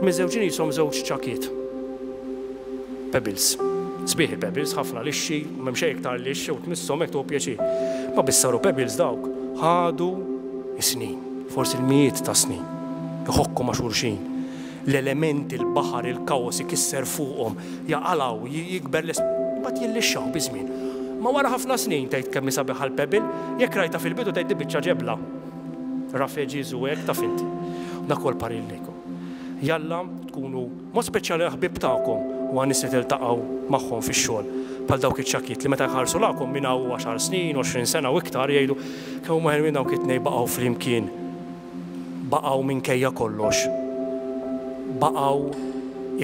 Miżewġin jisom żewġ ċakiet. Pebbles. Sbieħ il-pebbles, ħafna lixxi, m'hemm xejn iktar lixxi u tmisshom hekk tuħu pjaċir. Ma biss saru pebbles dawk ħadu snin, forsi l-mijiet ta' snin. Iħokku ma' xulxin. L-elementi, il-baħar, il-kaos ikisser fuqhom, jaqalaw, jikber mbagħad jillixxaw biżmien. Ma wara ħafna snin tgħid kemm sabiħ għall-pebble, jekk rajta fil-bidu tgħid biċċa ġebla. Rafeġiż u hekk taf inti. Dak huwa l-parilliku. Jalla tkunu mod speċjali ħbib tagħkom u għan nies tiltaqgħu magħhom fix-xogħol bħal dawk iċ-ċakkiet li meta jħarsu lagħkom minn hawn 10 snin, 20 sena u iktar jgħidu kemm ma ħelwin dawk it-tnejn baqgħu flimkien. Baqgħu minkejja kollox. Baqgħu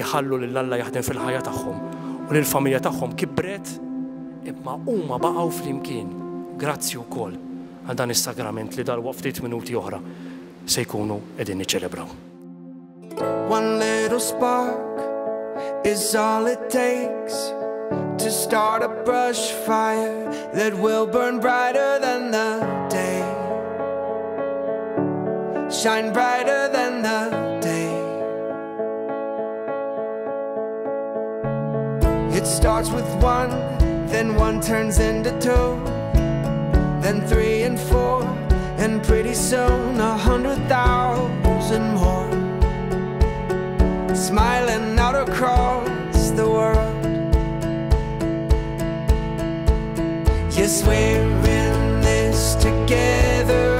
jħallu lil Alla jaħdem fil-ħajja tagħhom u lill-familja tagħhom kibret imma huma baqgħu flimkien. Grazzi wkoll għal dan is-sagrament li dalwaqt ftit minuti oħra se jkunu qegħdin niċċelebraw. One little spark is all it takes to start a brush fire that will burn brighter than the day, shine brighter than the day. It starts with one, then one turns into two, then 3 and 4, and pretty soon 100,000 more, smiling out across the world. Yes, we're in this together,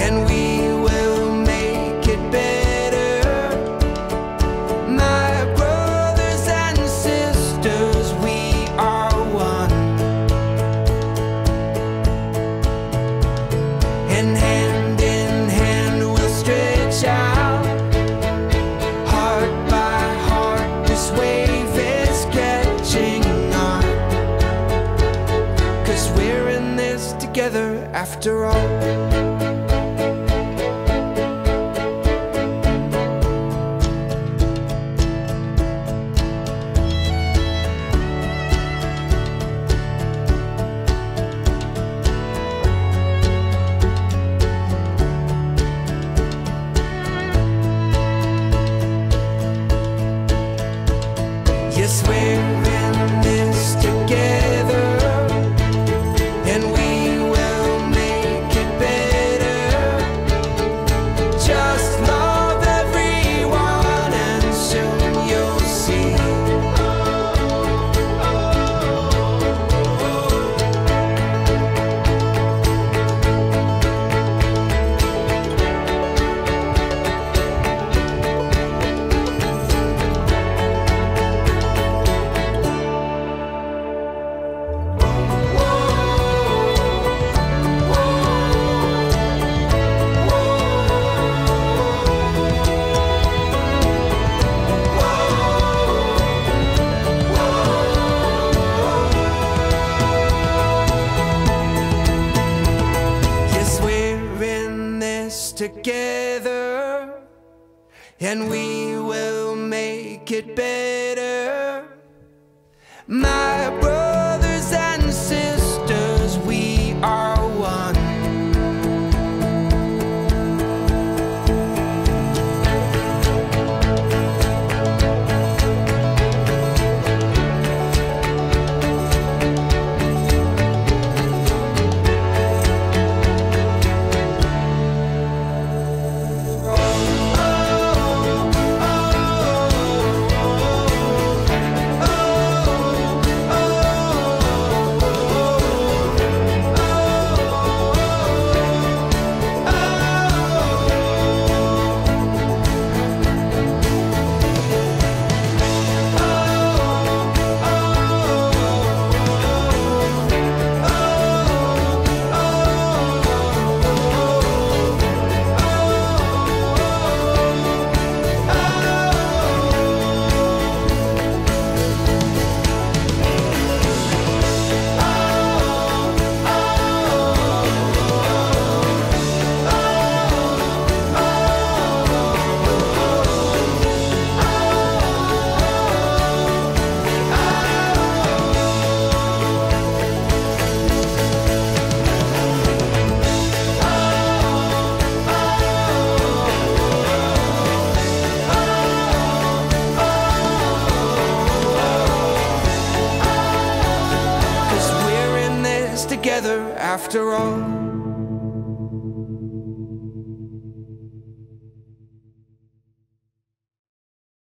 and we will make it better. My brothers and sisters, we are one, and hand in hand we'll stretch out. Heart by heart, this wave is catching on, 'cause we're in this together after all. Yes, we're in this together, and we will make it better. Just love everyone and soon you'll see. Yes, we're in this together, and we will make it better. My brothers and sisters, we are one. Oh, together after all.